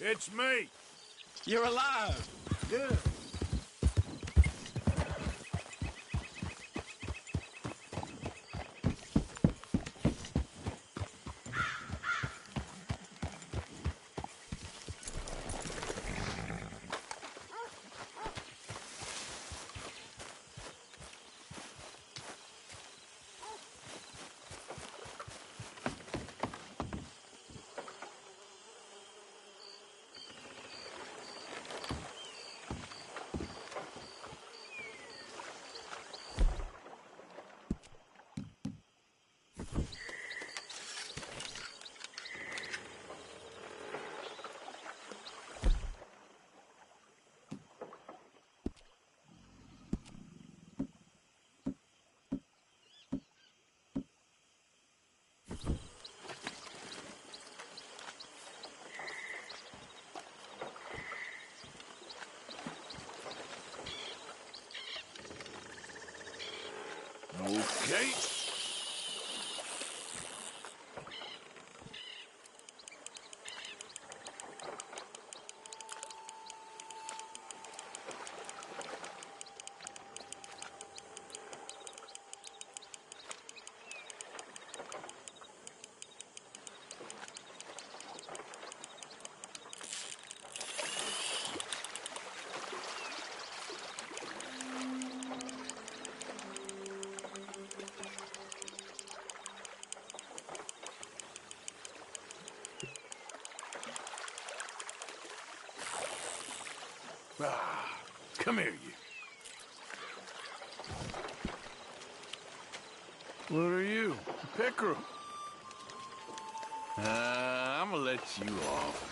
It's me. You're alive. Good. Okay. Ah, come here, you. What are you? A pickerel? I'm gonna let you off.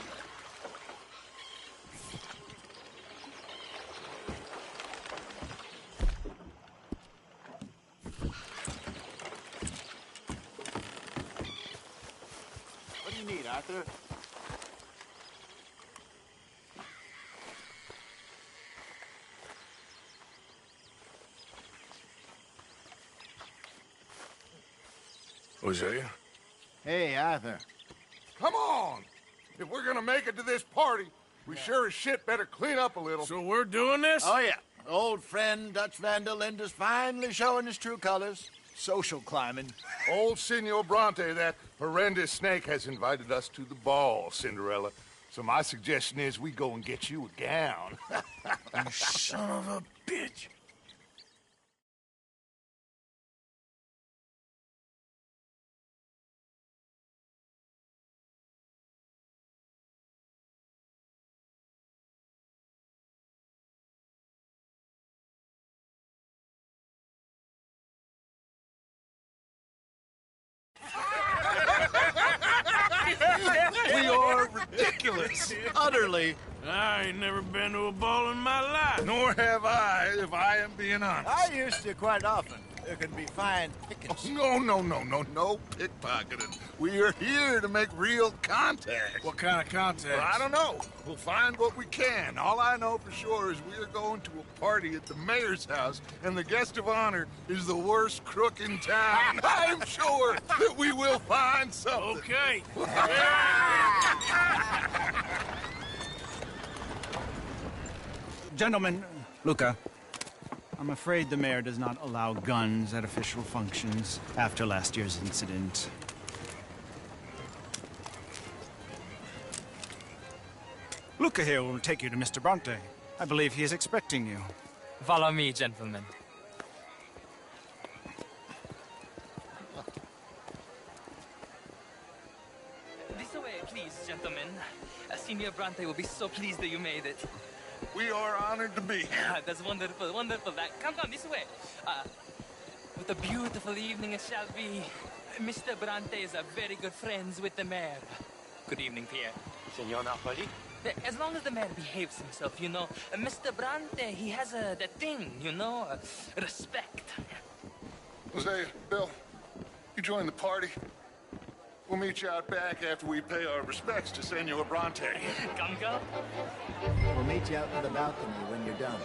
What do you need, Arthur? Hosea? Hey, Arthur. Come on! If we're gonna make it to this party, we sure as shit better clean up a little. So we're doing this? Oh, yeah. Old friend Dutch Van der Linde's finally showing his true colors. Social climbing. Old Senor Bronte, that horrendous snake, has invited us to the ball, Cinderella. So my suggestion is we go and get you a gown. You son of a bitch. We are ridiculous. Utterly. I ain't never been to a ball in my life. Nor have I, if I am being honest. I used to quite often. There can be fine pickings. No pickpocketing. We are here to make real contact. What kind of contact? Well, I don't know. We'll find what we can. All I know for sure is we are going to a party at the mayor's house, and the guest of honor is the worst crook in town. I'm sure that we will find something. Okay. Gentlemen, Luca, I'm afraid the mayor does not allow guns at official functions after last year's incident. Luca here will take you to Mr. Bronte. I believe he is expecting you. Follow me, gentlemen. This way, please, gentlemen. Senior Bronte will be so pleased that you made it. We are honored to be here. That's wonderful, wonderful. Come this way. What a beautiful evening it shall be. Mr. Bronte is a very good friends with the mayor. Good evening, Pierre. Senor Napoli? As long as the mayor behaves himself, you know. Mr. Bronte, he has that thing, you know, respect. Hosea, Bill, you join the party. We'll meet you out back after we pay our respects to Senor Bronte. Come. We'll meet you out on the balcony when you're done.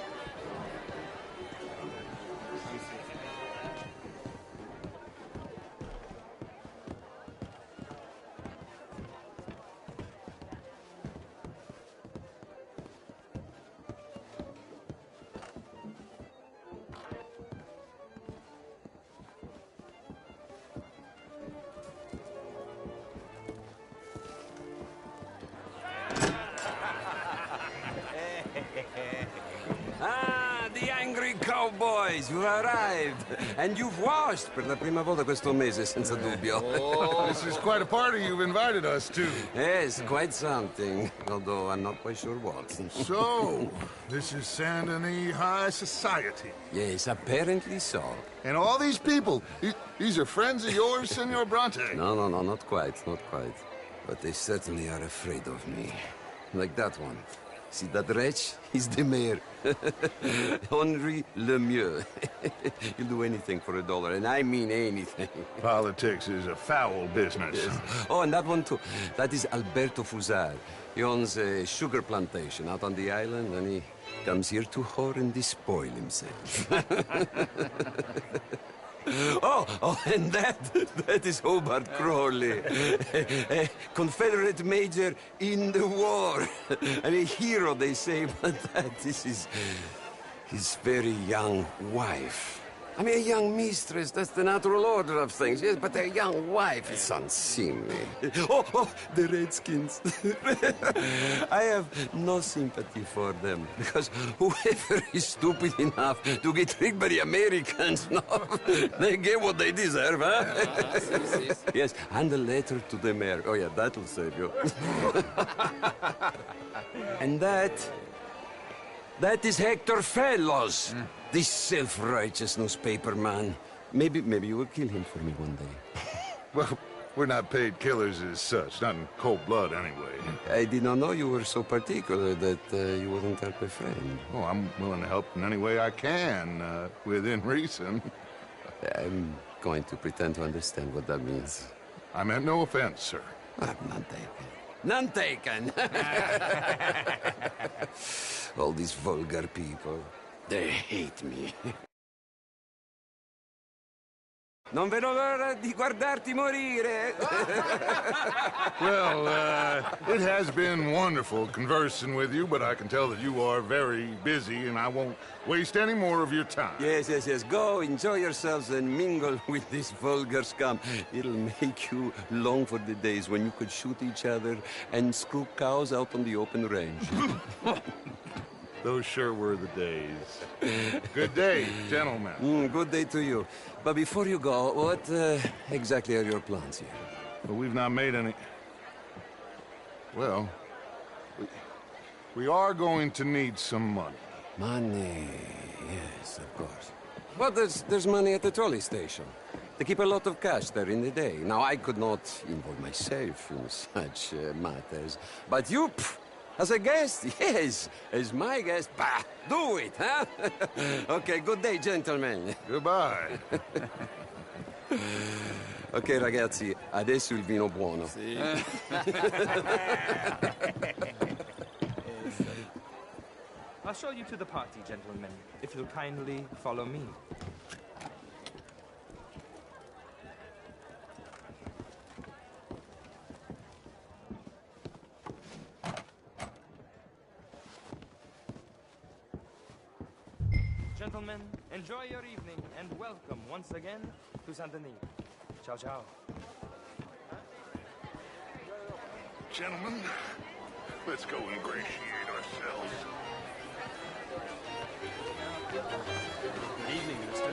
boys, you arrived. And you've washed per la prima volta questo mese, senza dubbio. Oh, this is quite a party you've invited us to. Yes, quite something. Although I'm not quite sure what. So, this is Saint Denis High Society. Yes, apparently so. And all these people, these are friends of yours, Senor Bronte? No, not quite, not quite. But they certainly are afraid of me. Like that one. See that wretch? He's the mayor. Henri Lemieux. He'll do anything for $1, and I mean anything. Politics is a foul business. Yes. Oh, and that one too. That is Alberto Fusar. He owns a sugar plantation out on the island, and he comes here to whore and despoil himself. Oh, and that is Hobart Crawley, a Confederate major in the war. And a hero, they say, but that is his very young wife. I mean, a young mistress, that's the natural order of things, yes, but a young wife is unseemly. Oh, the Redskins. I have no sympathy for them, because whoever is stupid enough to get tricked by the Americans, no, they get what they deserve, huh? Yes, and a letter to the mayor. Oh, yeah, that'll save you. And that is Hector Fellows. This self-righteous newspaper man. Maybe you will kill him for me one day. Well, we're not paid killers as such, not in cold blood anyway. I did not know you were so particular that you wouldn't help a friend. Oh, I'm willing to help in any way I can, within reason. I'm going to pretend to understand what that means. I meant no offense, sir. None taken. None taken! All these vulgar people. They hate me. Non vedo l'ora di guardarti morire. Well, it has been wonderful conversing with you, but I can tell that you are very busy, and I won't waste any more of your time. Yes. Go, enjoy yourselves, and mingle with this vulgar scum. It'll make you long for the days when you could shoot each other and screw cows out on the open range. Those sure were the days. Good day, gentlemen. Good day to you. But before you go, what exactly are your plans here? Well, we've not made any... Well, we are going to need some money. Money, yes, of course. But there's money at the trolley station. They keep a lot of cash there in the day. Now, I could not involve myself in such matters. But you... As a guest? Yes. As my guest? Bah! Do it, huh? Okay, good day, gentlemen. Goodbye. Ok, ragazzi, adesso il vino buono. Sì. I'll show you to the party, gentlemen, if you'll kindly follow me. Gentlemen, enjoy your evening and welcome once again to Saint Denis. Ciao, ciao. Gentlemen, let's go ingratiate ourselves. Good evening, mister.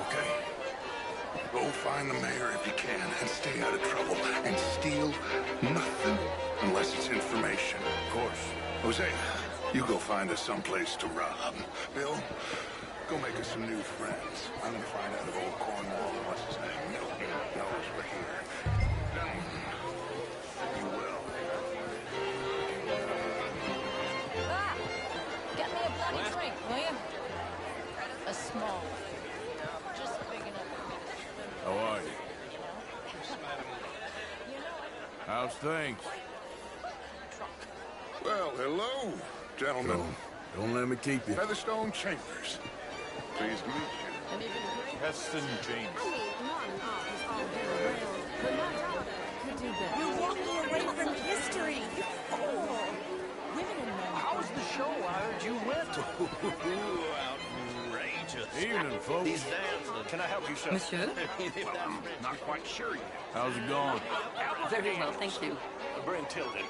Okay. Go find the mayor if you can and stay out of trouble. And steal nothing unless it's information. Of course. Jose, you go find us someplace to rob. Bill, go make us some new friends. I'm gonna find out if old Cornwall, what's his name, Milton, knows we're here. Gentlemen, you will. Ah! Get me a bloody drink, will you? A small one. Just big enough for me to swim in. How are you? You know it. How's things? Well, hello, gentlemen. Don't let me keep you. Featherstone Chambers. Pleased to meet you. And even great. Heston James. I mean, not an office all been around, but my daughter could do better. You're walking away from history, you fool! Women and men. How was the show I heard you went to? Outrageous. Evening, folks. These dams. Can I help you, sir? Monsieur? Well, I'm not quite sure yet. How's it going? Very well, thank you. Brent Tilden.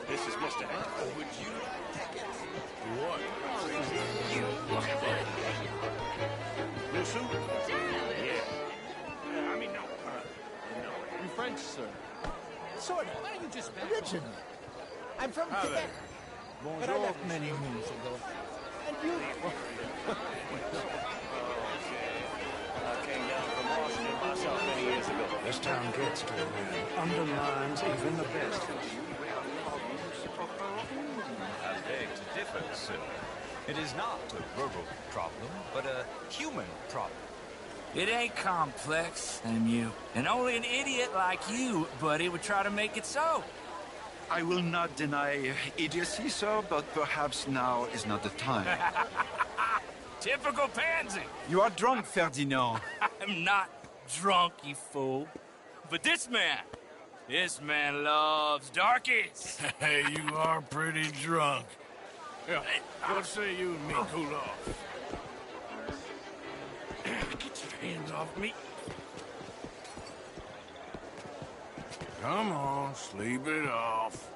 This is Mr. Hancock. Would you take it? What? You. Your suit? Yeah. I mean, no. You French, sir? Sort of. Why don't you just back Originally. I'm from Hi Quebec, there. but I left many moons ago. And you? I came down from Washington myself many years ago. This town gets to a man. Underlines even the best. I beg to differ, sir. It is not a verbal problem, but a human problem. It ain't complex, you. And only an idiot like you, buddy, would try to make it so. I will not deny idiocy, sir, but perhaps now is not the time. Typical pansy. You are drunk, Ferdinand. I'm not drunk, you fool. But this man loves darkies. Hey, you are pretty drunk. Yeah, what say you and me cool off? Get your hands off me. Come on, sleep it off.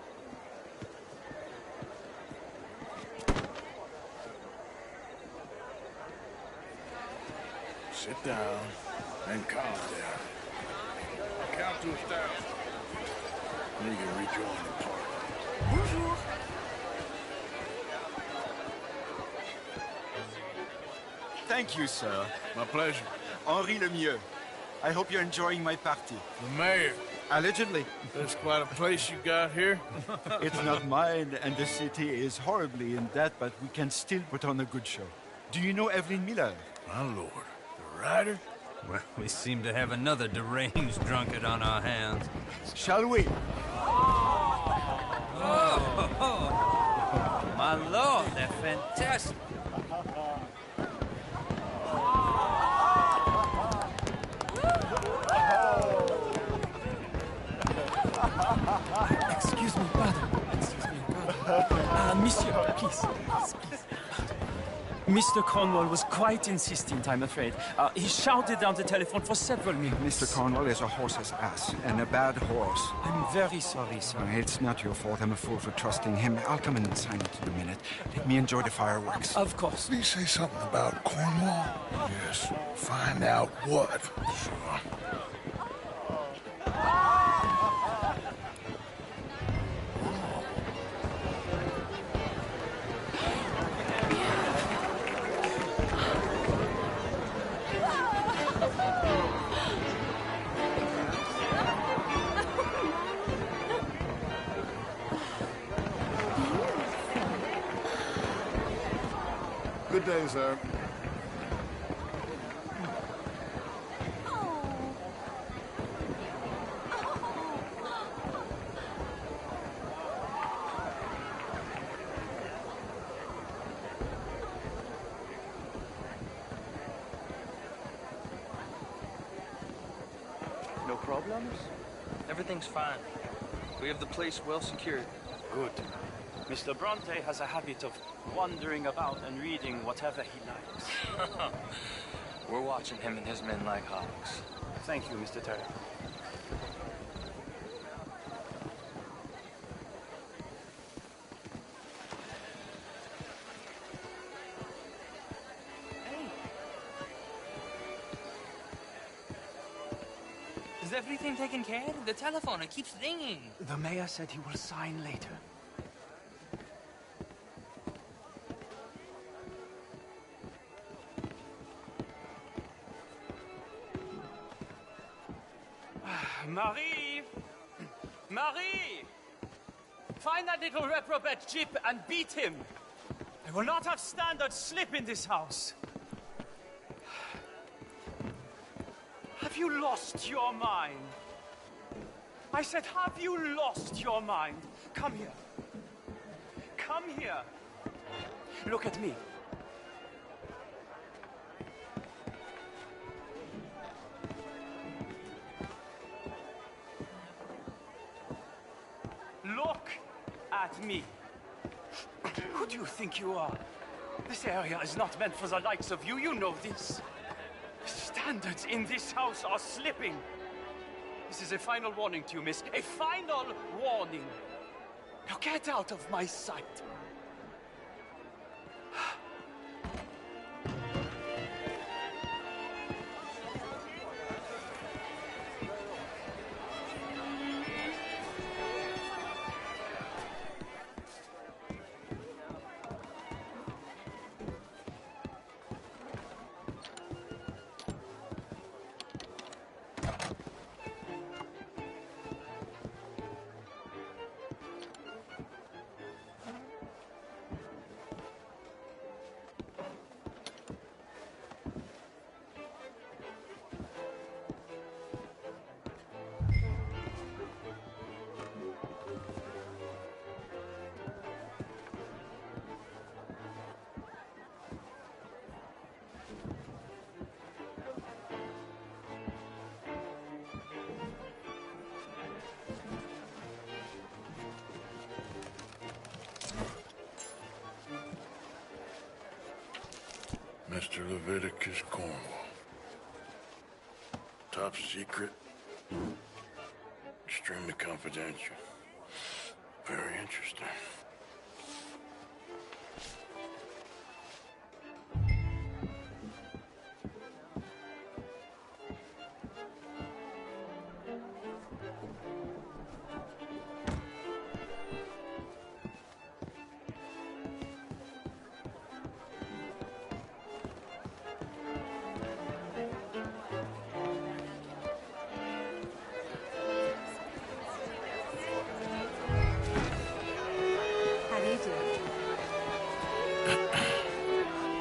Sit down and calm down. I'll count to 1,000. Then you can rejoin the party. Bonjour. Thank you, sir. My pleasure. Henri Lemieux. I hope you're enjoying my party. The mayor. Allegedly. That's quite a place you got here. It's not mine, and the city is horribly in debt, but we can still put on a good show. Do you know Evelyn Miller? My lord. The writer? Well, we seem to have another deranged drunkard on our hands. Shall we? My lord, they're fantastic. Excuse me, brother. Monsieur, please. Mr. Cornwall was quite insistent, I'm afraid. He shouted down the telephone for several minutes. Mr. Cornwall is a horse's ass, and a bad horse. I'm very sorry, sir. It's not your fault. I'm a fool for trusting him. I'll come in silent in a minute. Let me enjoy the fireworks. Of course. Did he say something about Cornwall? Yes. Find out what. Sure. Good day, sir. No problems? Everything's fine. We have the place well secured. Good. Mr. Bronte has a habit of wandering about and reading whatever he likes. We're watching him and his men like hawks. Thank you, Mr. Turner. Is everything taken care of? The telephone, it keeps ringing. The mayor said he will sign later. Marie! Marie! Find that little reprobate Jip and beat him. I will not have standards slip in this house. Have you lost your mind? I said, have you lost your mind? Come here. Come here. Look at me. Look at me. Who do you think you are? This area is not meant for the likes of you. You know this. Standards in this house are slipping. This is a final warning to you, miss. A final warning. Now get out of my sight. Mr. Leviticus Cornwall. Top secret. Extremely confidential. Very interesting.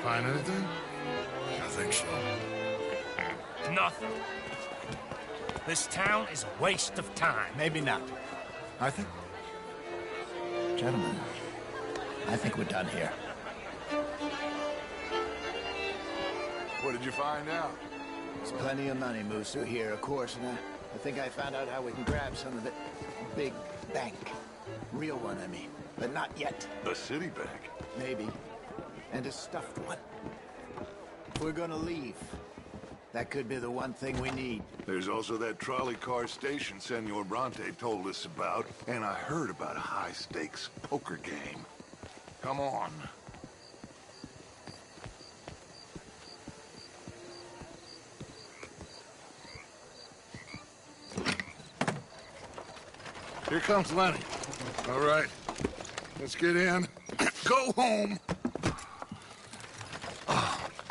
Find anything? I think so. Nothing. This town is a waste of time. Maybe not. Arthur? Gentlemen, I think we're done here. What did you find out? There's plenty of money moves through here, of course, and I think I found out how we can grab some of it. Big bank. Real one, I mean. But not yet. A city bank? Maybe. And a stuffed one. If we're gonna leave, that could be the one thing we need. There's also that trolley car station Senor Bronte told us about, and I heard about a high-stakes poker game. Come on. Here comes Lenny. All right, let's get in. Go home.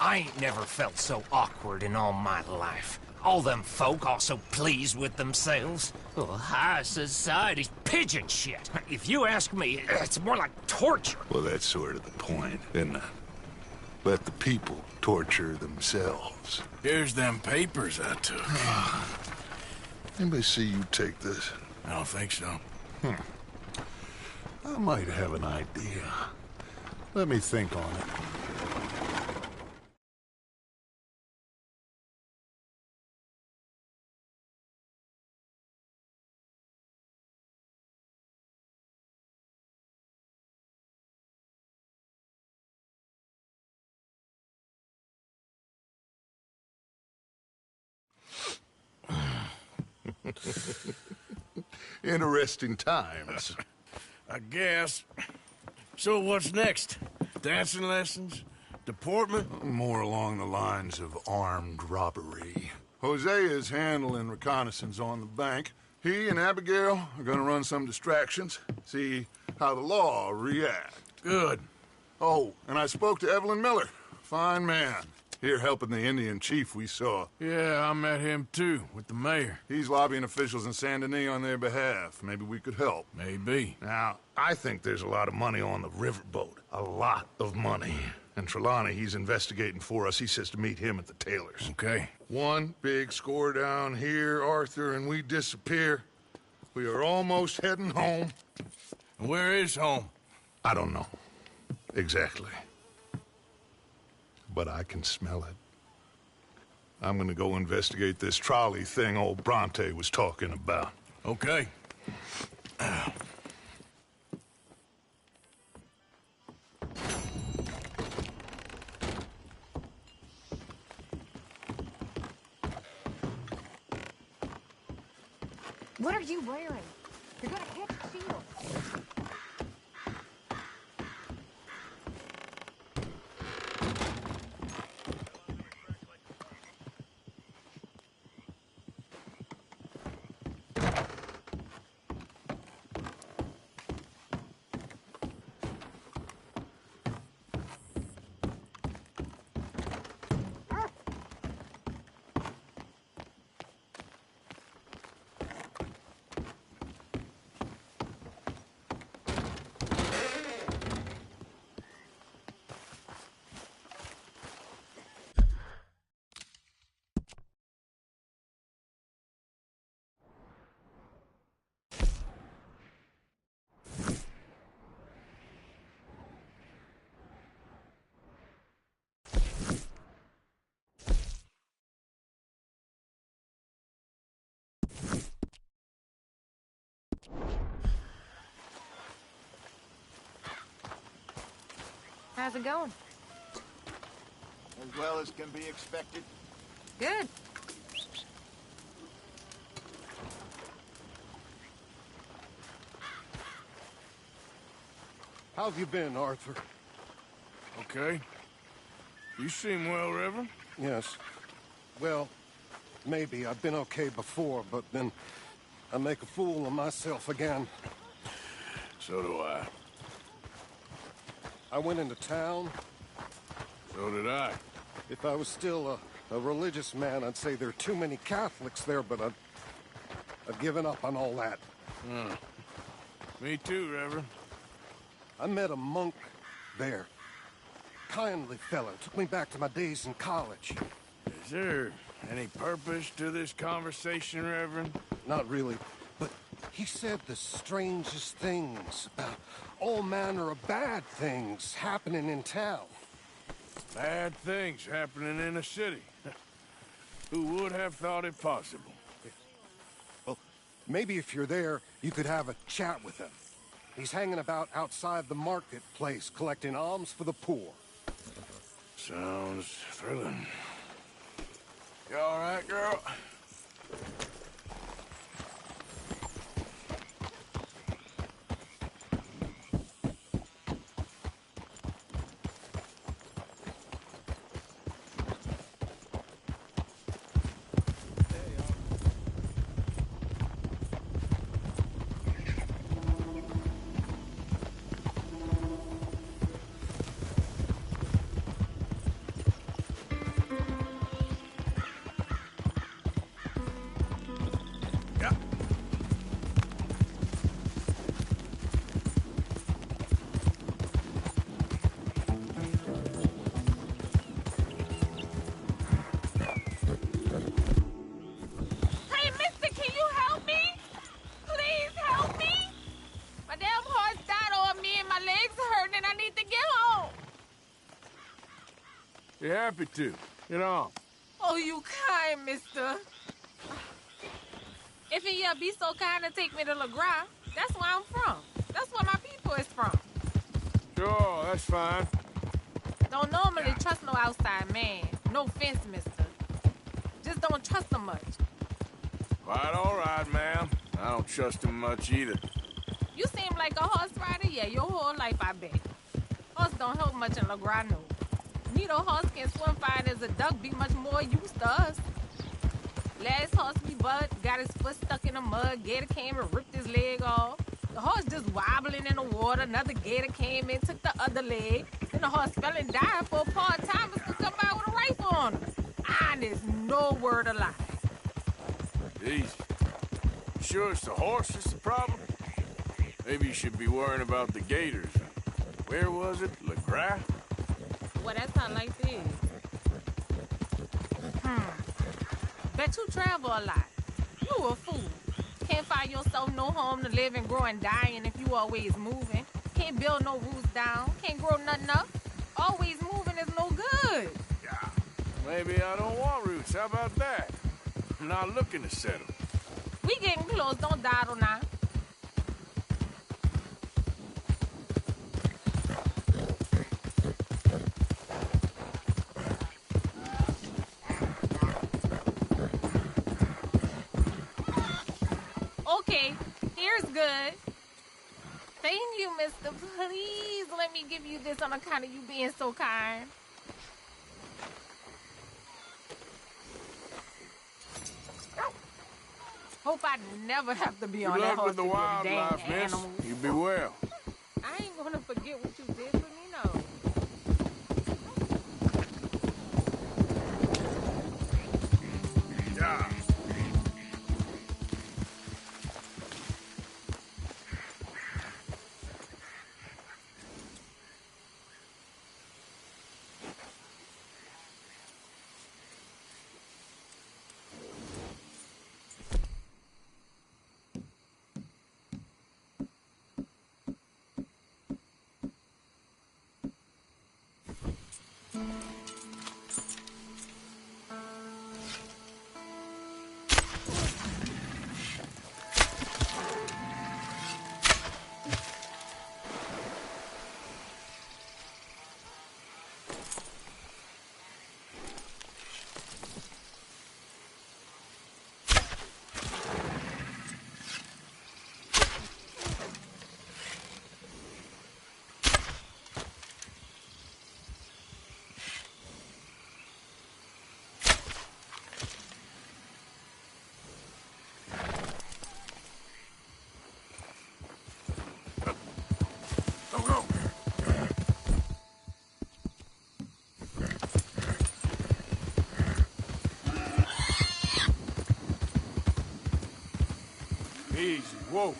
I ain't never felt so awkward in all my life. All them folk all so pleased with themselves. Oh, high society's pigeon shit. If you ask me, it's more like torture. Well, that's sort of the point, isn't it? Let the people torture themselves. Here's them papers I took. Anybody see you take this? I don't think so. I might have an idea. Let me think on it. Interesting times. I guess. So what's next? Dancing lessons? Deportment? More along the lines of armed robbery. Jose is handling reconnaissance on the bank. He and Abigail are gonna run some distractions, see how the law reacts. Good. Oh, and I spoke to Evelyn Miller. Fine man. Here helping the Indian chief we saw. Yeah, I met him too, with the mayor. He's lobbying officials in Saint Denis on their behalf. Maybe we could help. Maybe. Now, I think there's a lot of money on the riverboat. A lot of money. And Trelawney, he's investigating for us. He says to meet him at the Taylor's. Okay. One big score down here, Arthur, and we disappear. We are almost heading home. And where is home? I don't know. Exactly. But I can smell it. I'm gonna go investigate this trolley thing old Bronte was talking about. Okay. What are you wearing? You're gonna hit the shield. How's it going? As well as can be expected. Good. How have you been, Arthur? Okay. You seem well, Reverend. Yes. Well, maybe. I've been okay before, but then I make a fool of myself again. So do I. I went into town. So did I. If I was still a religious man, I'd say there are too many Catholics there, but I've given up on all that. Me too, Reverend. I met a monk there. Kindly fellow. Took me back to my days in college. Is there any purpose to this conversation, Reverend? Not really, but he said the strangest things about all manner of bad things happening in town. Bad things happening in a city. Who would have thought it possible? Well, maybe if you're there, you could have a chat with him. He's hanging about outside the marketplace, collecting alms for the poor. Sounds thrilling. You all right, girl? You're happy to. Get on. Oh, you kind, mister. If you be so kind to take me to LeGras, that's where I'm from. That's where my people is from. Sure, that's fine. Don't normally trust no outside man. No offense, mister. Just don't trust him much. Quite all right, ma'am. I don't trust him much either. You seem like a horse rider, yeah, your whole life, I bet. Horse don't help much in LeGras, no. Neither horse can swim fine as a duck, be much more used to us. Last horse we bought got his foot stuck in the mud, gator came and ripped his leg off. The horse just wobbling in the water, another gator came in, took the other leg. Then the horse fell and died for a part-timers to come by with a rifle on him. Honest, no word of lie. Easy. Sure it's the horse that's the problem? Maybe you should be worrying about the gators. Where was it? LeGras? Well, that sound like this. Bet you travel a lot. You a fool. Can't find yourself no home to live and grow and dying if you always moving. Can't build no roots down. Can't grow nothing up. Always moving is no good. Yeah. Maybe I don't want roots. How about that? I'm not looking to settle. We getting close. Don't dawdle now. Okay, here's good. Thank you, mister. Please let me give you this on account of you being so kind. Hope I never have to be on that horse with the wildlife, miss. You be well. I ain't gonna forget what you did for me, no. Yeah. Easy, whoa.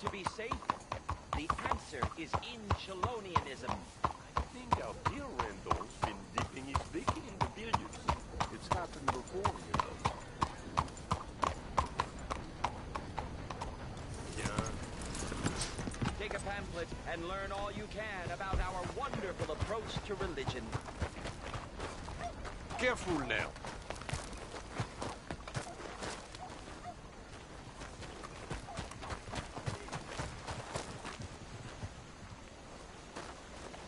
To be safe? The answer is Inchelonianism. I think our dear Randall's been dipping his dick in the billiards. It's happened before, you know. Yeah. Take a pamphlet and learn all you can about our wonderful approach to religion. Careful now.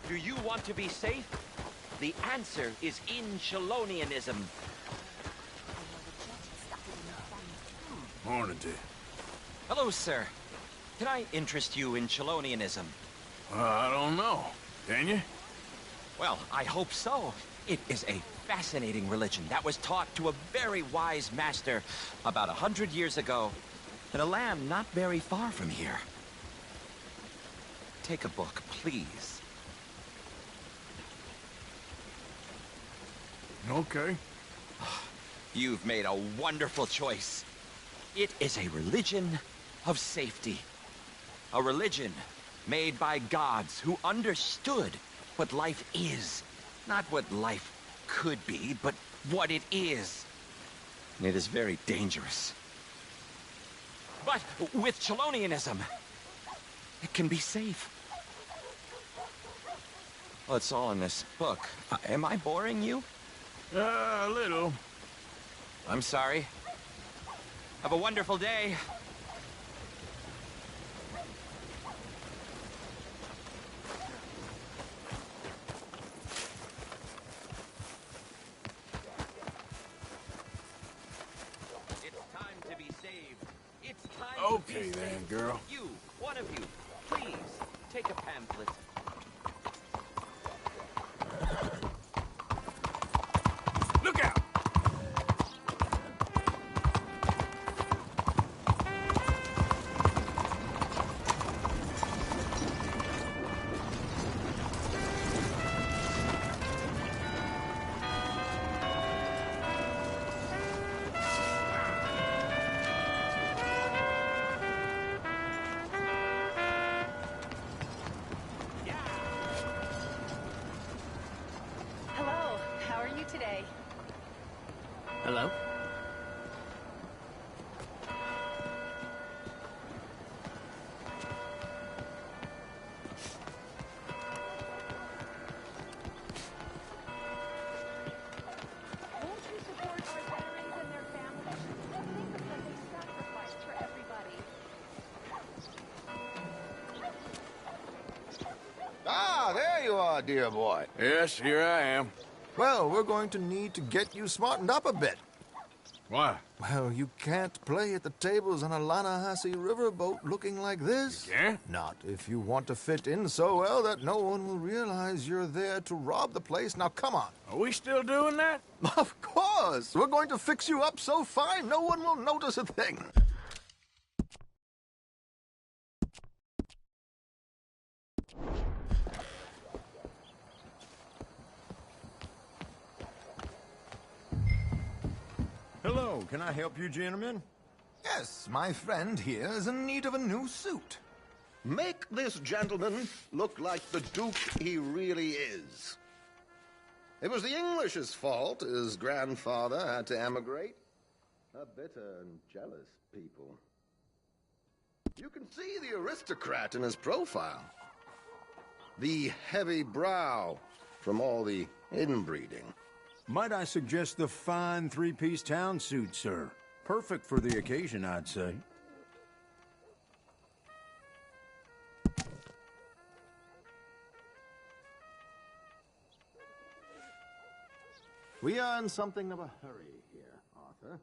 Do you want to be safe? The answer is Inchelonianism. Morning, dear. Hello, sir. Can I interest you in Chelonianism? I don't know. Can you? Well, I hope so. It is a fascinating religion that was taught to a very wise master about 100 years ago in a land not very far from here. Take a book, please. Okay. You've made a wonderful choice. It is a religion of safety. A religion made by gods who understood what life is. Not what life could be, but what it is. And it is very dangerous. But with Chelonianism, it can be safe. Well, it's all in this book. Am I boring you? A little. I'm sorry. Have a wonderful day. It's time to be saved. It's time to be Okay then, saved. girl. You, one of you, please, take a pamphlet. Look out! Hello? Ah, there you are, dear boy. Yes, here I am. Well, we're going to need to get you smartened up a bit. Why? Well, you can't play at the tables on a Lanahasi riverboat looking like this. You can't? Not if you want to fit in so well that no one will realize you're there to rob the place. Now, come on. Are we still doing that? Of course. We're going to fix you up so fine no one will notice a thing. Hello, can I help you, gentlemen? Yes, my friend here is in need of a new suit. Make this gentleman look like the Duke he really is. It was the English's fault his grandfather had to emigrate. A bitter and jealous people. You can see the aristocrat in his profile. The heavy brow from all the inbreeding. Might I suggest the fine three-piece town suit, sir? Perfect for the occasion, I'd say. We are in something of a hurry here, Arthur.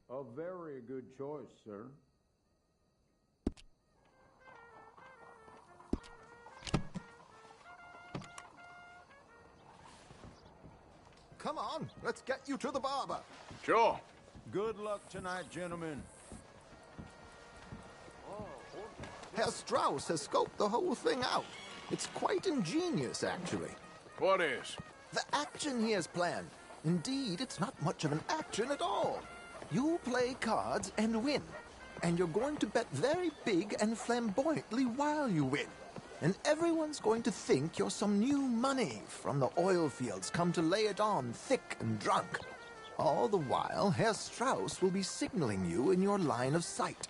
A very good choice, sir. Come on, let's get you to the barber. Sure. Good luck tonight, gentlemen. Herr Strauss has scoped the whole thing out. It's quite ingenious, actually. What is? The action he has planned. Indeed, it's not much of an action at all. You play cards and win. And you're going to bet very big and flamboyantly while you win. And everyone's going to think you're some new money from the oil fields come to lay it on thick and drunk. All the while, Herr Strauss will be signaling you in your line of sight.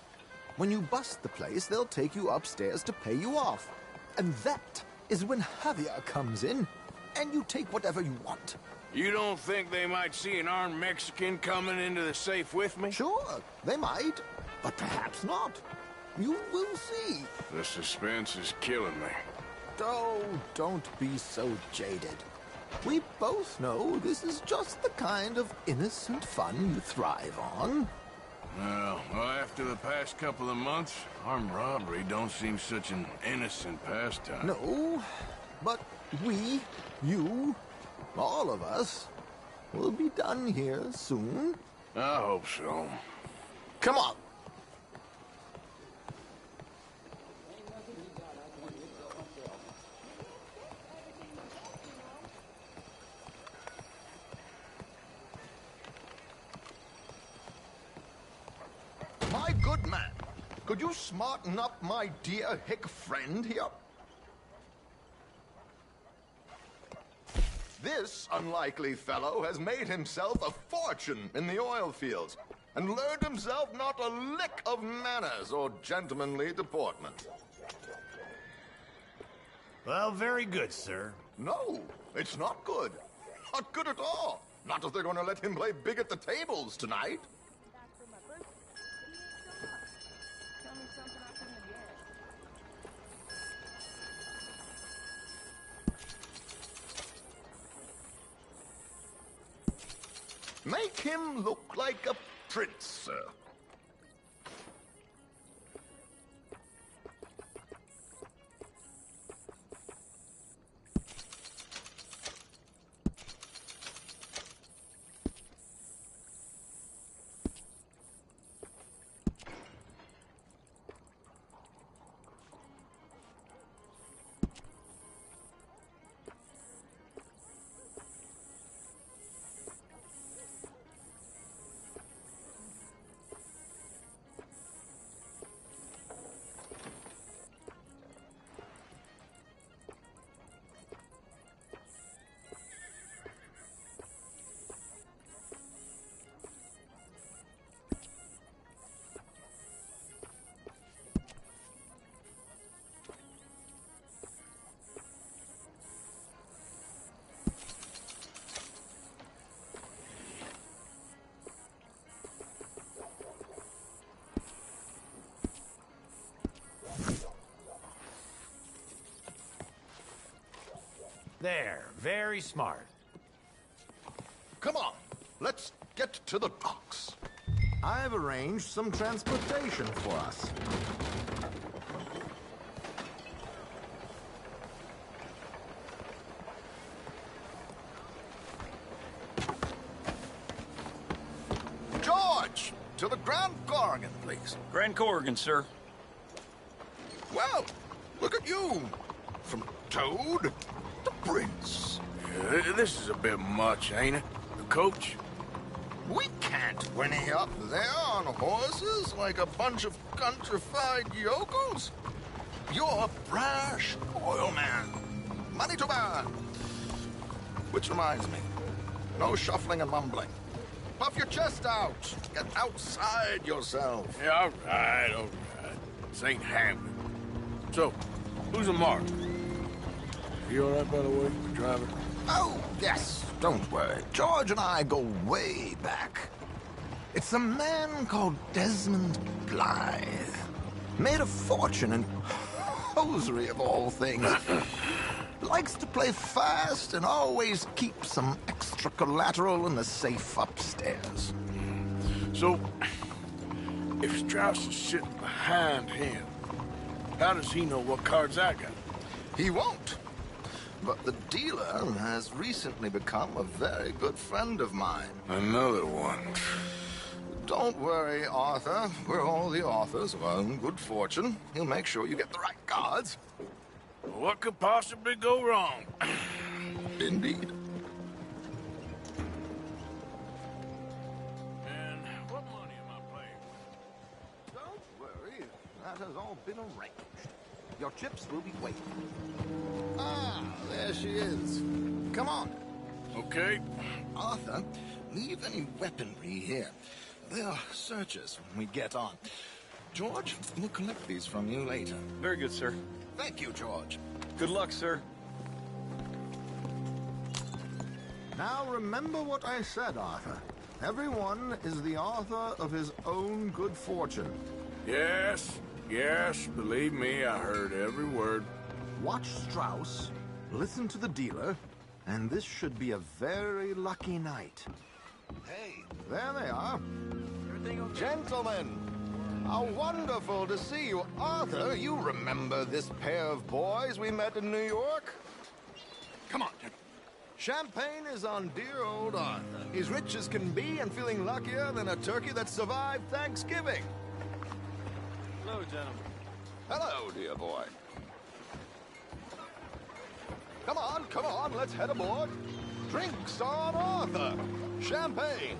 When you bust the place, they'll take you upstairs to pay you off. And that is when Javier comes in, and you take whatever you want. You don't think they might see an armed Mexican coming into the safe with me? Sure, they might, but perhaps not. You will see. The suspense is killing me. Oh, don't be so jaded. We both know this is just the kind of innocent fun you thrive on. Well, after the past couple of months, armed robbery don't seem such an innocent pastime. No, but we, you, all of us, will be done here soon. I hope so. Come on. My good man, could you smarten up my dear hick friend here? This unlikely fellow has made himself a fortune in the oil fields and learned himself not a lick of manners or gentlemanly deportment. Well, very good, sir. No, it's not good. Not good at all. Not if they're going to let him play big at the tables tonight. Make him look like a prince, sir. There, very smart. Come on, let's get to the docks. I've arranged some transportation for us. George, to the Grand Corrigan, please. Grand Corrigan, sir. Well, look at you. From Toad to Prince. Yeah, this is a bit much, ain't it? The coach? We can't whinny up there on horses like a bunch of countrified yokels. You're a brash oil man. Money to burn. Which reminds me, no shuffling and mumbling. Puff your chest out. Get outside yourself. Yeah, all right, all right. This ain't happening. So, who's the mark? You all right, by the way, the driver? Oh, yes. Don't worry. George and I go way back. It's a man called Desmond Blythe. Made a fortune in hosiery of all things. Likes to play fast and always keeps some extra collateral in the safe upstairs. So, if Strauss is sitting behind him, how does he know what cards I got? He won't. But the dealer has recently become a very good friend of mine. Another one. Don't worry, Arthur. We're all the authors of our own good fortune. He'll make sure you get the right cards. What could possibly go wrong? Indeed. And what money am I playing? Don't worry. That has all been arranged. Your chips will be waiting. Ah, there she is. Come on. Okay. Arthur, leave any weaponry here. They'll search us when we get on. George, we'll collect these from you later. Very good, sir. Thank you, George. Good luck, sir. Now remember what I said, Arthur. Everyone is the author of his own good fortune. Yes, yes, believe me, I heard every word. Watch Strauss, listen to the dealer, and this should be a very lucky night. Hey, there they are. Everything okay? Gentlemen, how wonderful to see you. Arthur, you remember this pair of boys we met in New York? Come on, gentlemen. Champagne is on dear old Arthur. He's rich as can be and feeling luckier than a turkey that survived Thanksgiving. Hello, gentlemen. Hello, dear boy. Come on, let's head aboard. Drinks on Arthur. Champagne.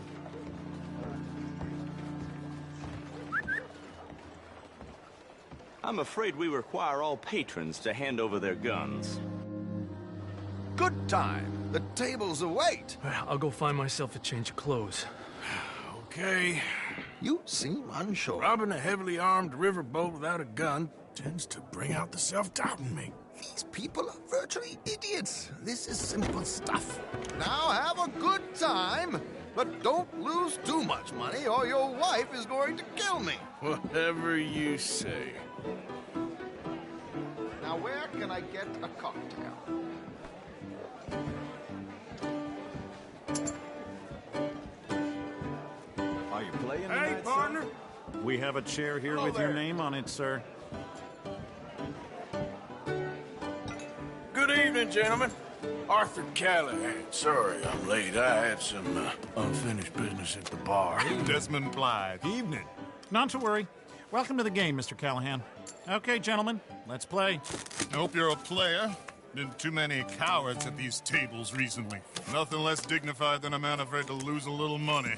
I'm afraid we require all patrons to hand over their guns. Good time. The tables await. I'll go find myself a change of clothes. Okay. You seem unsure. Robbing a heavily armed riverboat without a gun tends to bring out the self-doubt in me. These people are virtually idiots. This is simple stuff. Now have a good time, but don't lose too much money or your wife is going to kill me. Whatever you say. Now where can I get a cocktail? Are you playing Hey, tonight, partner. son? We have a chair here Hello with there. your name on it, sir. Good evening, gentlemen. Arthur Callahan. Sorry I'm late. I had some unfinished business at the bar. Desmond Blythe. Evening. Not to worry. Welcome to the game, Mr. Callahan. Okay, gentlemen, let's play. I hope you're a player. Been too many cowards at these tables recently. Nothing less dignified than a man afraid to lose a little money.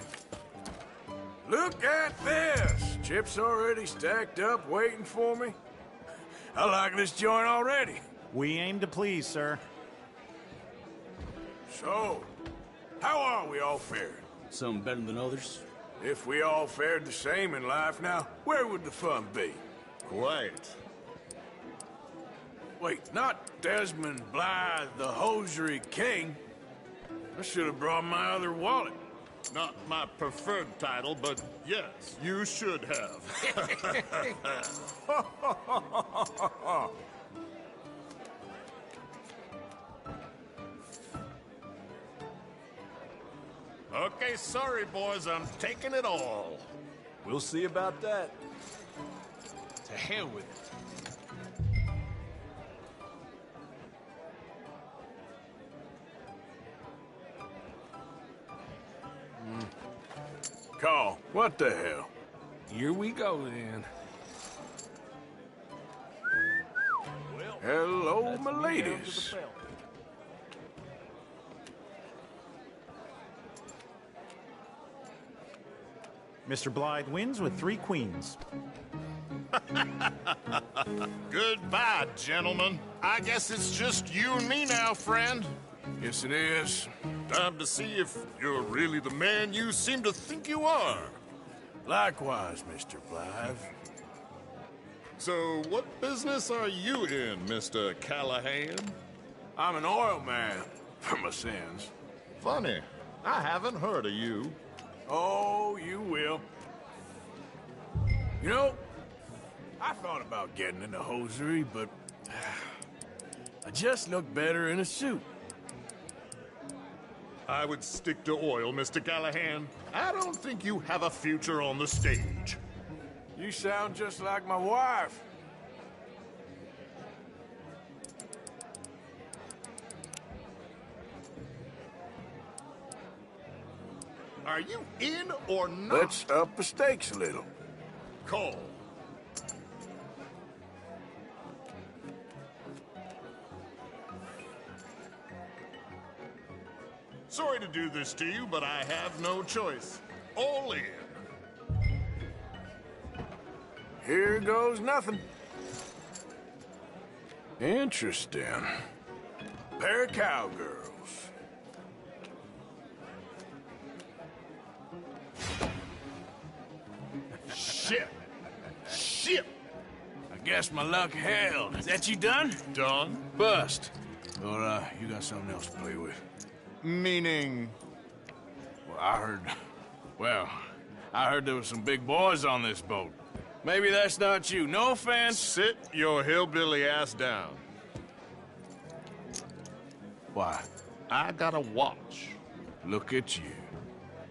Look at this! Chips already stacked up, waiting for me. I like this joint already. We aim to please, sir. So, how are we all faring? Some better than others. If we all fared the same in life now, where would the fun be? Quiet. Wait, not Desmond Blythe, the hosiery king. I should have brought my other wallet. Not my preferred title, but yes, you should have. Okay, sorry, boys, I'm taking it all. We'll see about that. To hell with it. Call. What the hell? Here we go, then. Well, hello, my ladies. Mr. Blythe wins with 3 queens. Goodbye, gentlemen. I guess it's just you and me now, friend. Yes, it is. Time to see if you're really the man you seem to think you are. Likewise, Mr. Blythe. So, what business are you in, Mr. Callahan? I'm an oil man, for my sins. Funny. I haven't heard of you. Oh, you will. You know, I thought about getting into hosiery, but I just look better in a suit. I would stick to oil, Mr. Callahan. I don't think you have a future on the stage. You sound just like my wife. Are you in or not? Let's up the stakes a little. Call. Sorry to do this to you, but I have no choice. All in. Here goes nothing. Interesting. Pair of cowgirls. Shit. Shit. I guess my luck held. Is that you done? Done. Bust. Or, you got something else to play with. Meaning? Well, I heard there was some big boys on this boat. Maybe that's not you. No offense. Sit your hillbilly ass down. Why? I got a watch. Look at you.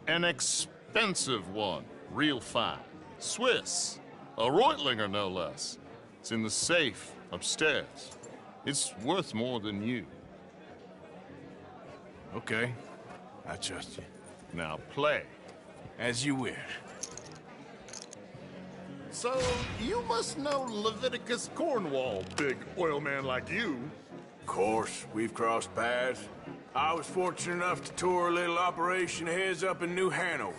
An expensive one. Real fine. Swiss. A Reutlinger, no less. It's in the safe upstairs. It's worth more than you. Okay. I trust you. Now play. As you wish. So, you must know Leviticus Cornwall, big oil man like you. Of course, we've crossed paths. I was fortunate enough to tour a little operation of his up in New Hanover.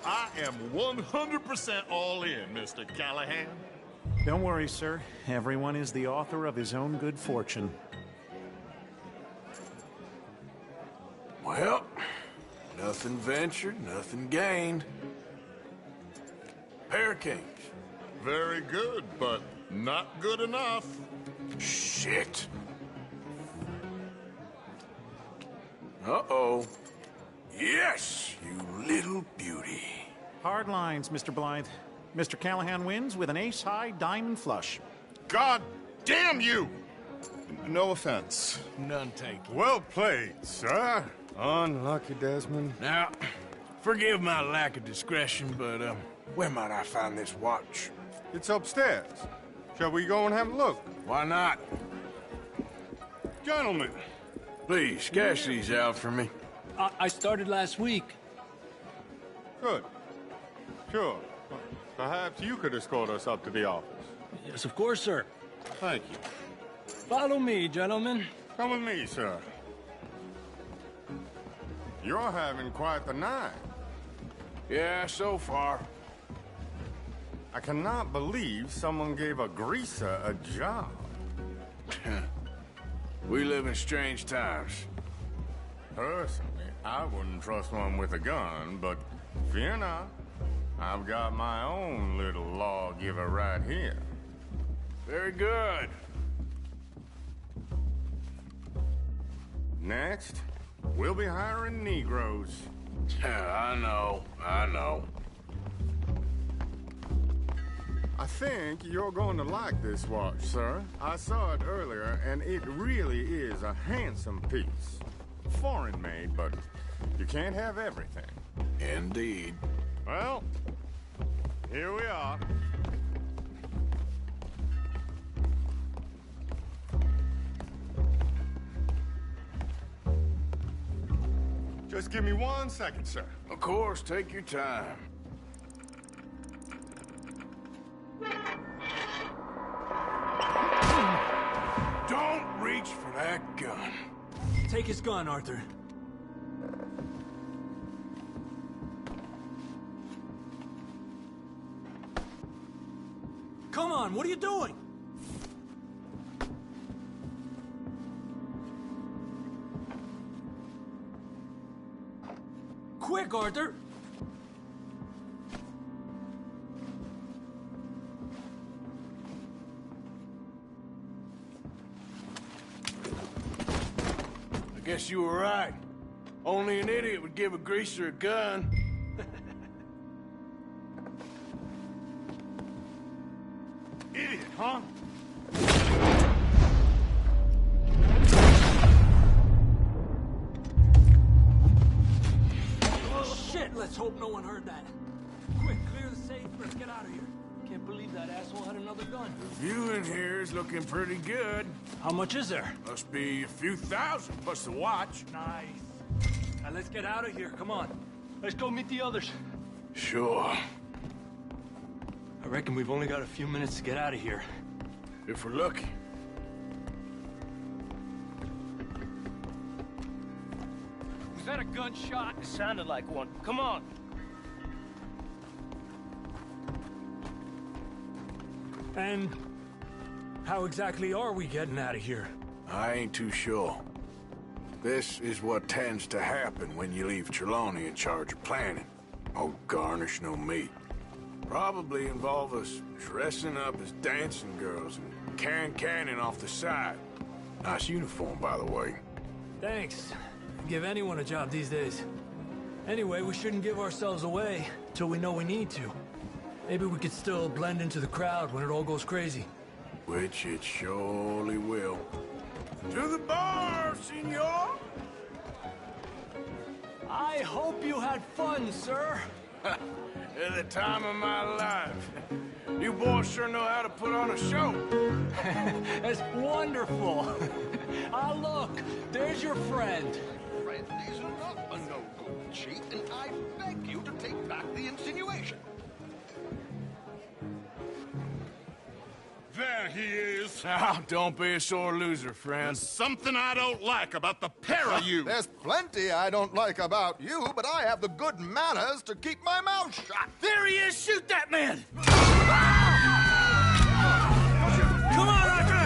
I am 100% all in, Mr. Callahan. Don't worry, sir. Everyone is the author of his own good fortune. Well, nothing ventured, nothing gained. Pair of kings. Very good, but not good enough. Shit. Uh-oh. Yes, you little beauty. Hard lines, Mr. Blythe. Mr. Callahan wins with an ace-high diamond flush. God damn you! No offense. None taken. Well played, sir. Unlucky, Desmond. Now, forgive my lack of discretion, but, where might I find this watch? It's upstairs. Shall we go and have a look? Why not? Gentlemen. Please, cash these out for me. I started last week. Good. Sure. Perhaps you could escort us up to the office. Yes, of course, sir. Thank you. Follow me, gentlemen. Come with me, sir. You're having quite the night. Yeah, so far. I cannot believe someone gave a greaser a job. We live in strange times. Personally, I wouldn't trust one with a gun, but fear not. I've got my own little lawgiver right here. Very good. Next, we'll be hiring Negroes. I know. I think you're going to like this watch, sir. I saw it earlier, and it really is a handsome piece. Foreign made, but you can't have everything. Indeed. Well, here we are. Just give me 1 second, sir. Of course, take your time. Don't reach for that gun. Take his gun, Arthur. Come on, what are you doing? Quick, Arthur! I guess you were right. Only an idiot would give a greaser a gun. Idiot, huh? Shit, let's hope no one heard that. Quick, clear the safe. Let's get out of here. Can't believe that asshole had another gun. The view in here is looking pretty good. How much is there? Must be a few thousand, plus the watch. Nice. Now let's get out of here. Come on. Let's go meet the others. Sure. I reckon we've only got a few minutes to get out of here. If we're lucky. Was that a gunshot? It sounded like one. Come on. And how exactly are we getting out of here? I ain't too sure. This is what tends to happen when you leave Trelawney in charge of planning. Oh, garnish no meat. Probably involve us dressing up as dancing girls and canning off the side. Nice uniform, by the way. Thanks. Give anyone a job these days. Anyway, we shouldn't give ourselves away till we know we need to. Maybe we could still blend into the crowd when it all goes crazy. Which it surely will. To the bar, senor! I hope you had fun, sir. At the time of my life. You boys sure know how to put on a show. That's wonderful. Ah, look, there's your friend. Friendlies are not a no-go cheat, and I beg you to take back the insinuation. There he is. Now, don't be a sore loser, friend. There's something I don't like about the pair of you. There's plenty I don't like about you, but I have the good manners to keep my mouth shut. There he is! Shoot that man! Come on, Arthur!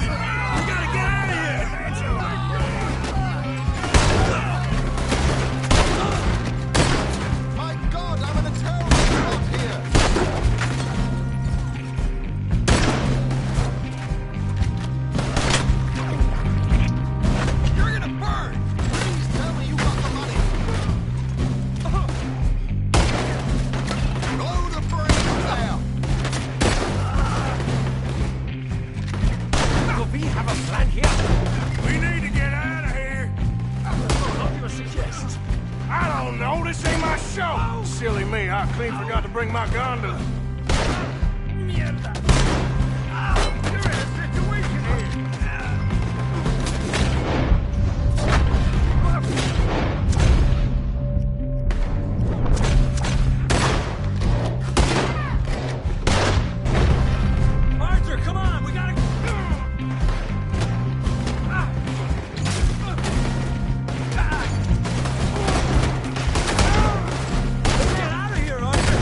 We gotta get out of here! My God, I'm in a terrible spot here. You're gonna burn! Please tell me you got the money. Blow the brains out! Do we have a plan here? We need to get out of here. What do you suggest? I don't know. This ain't my show. Silly me. I clean forgot to bring my gondola. Mierda! You're in a situation here. Arthur, come on! We gotta... Let's get out of here, Arthur!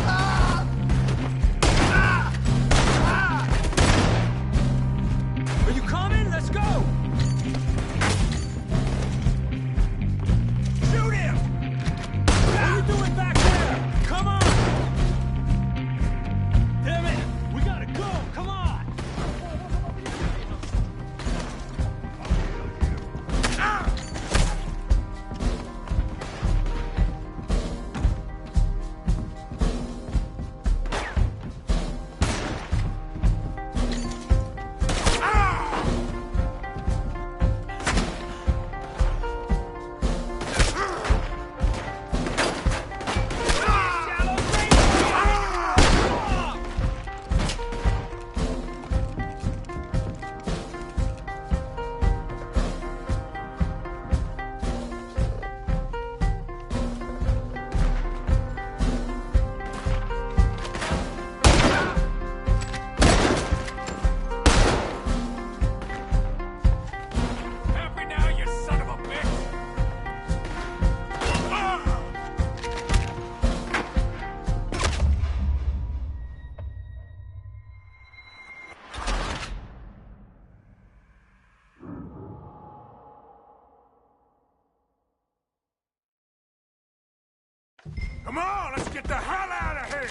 Come on, let's get the hell out of here!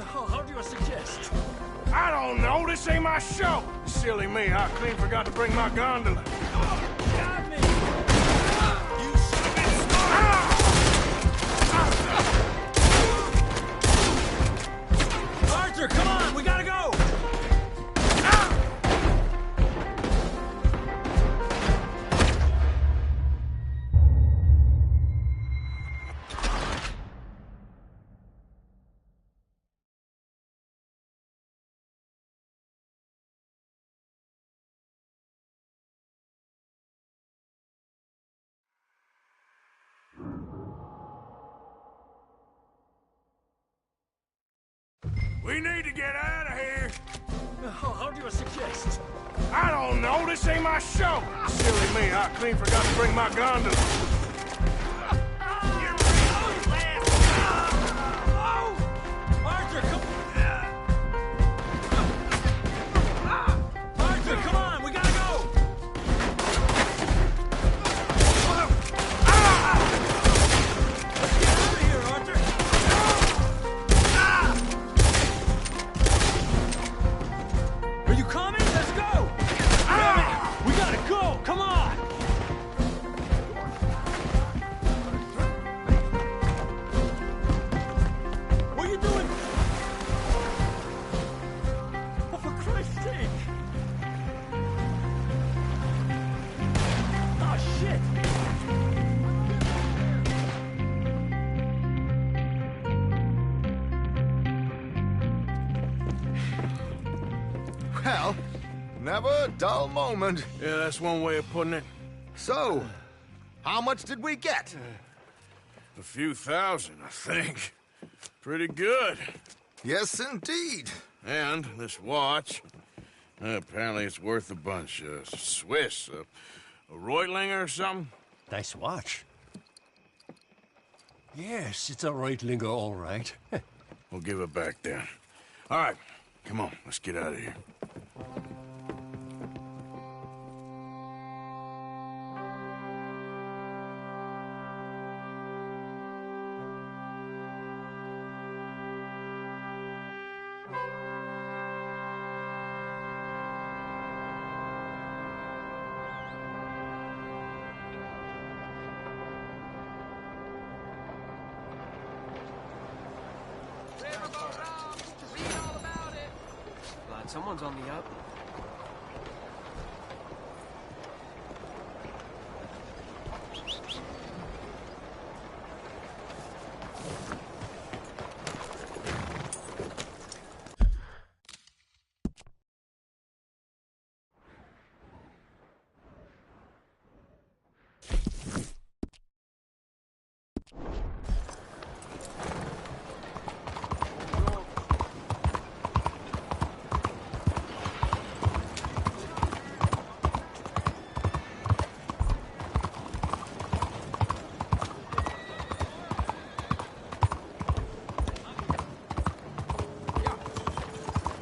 How do you suggest? I don't know, this ain't my show! Silly me, I clean forgot to bring my gondola. Got me! You should have been smart! Arthur, come on, we gotta go! We need to get out of here! How do you suggest? I don't know, this ain't my show! Silly me, I clean forgot to bring my gondola. Arthur, come Arthur, come on, we gotta go! Let's get out of here, Arthur! Are you coming? Let's go! Damn it! We gotta go! Come on! What are you doing? Oh, for Christ's sake! Oh, shit! Well, never a dull moment. Yeah, that's one way of putting it. So, how much did we get? A few thousand, I think. Pretty good. Yes, indeed. And this watch, apparently it's worth a bunch. Swiss, a Reutlinger or something? Nice watch. Yes, it's a Reutlinger, all right. We'll give it back then. All right, come on, let's get out of here. Someone's on the up.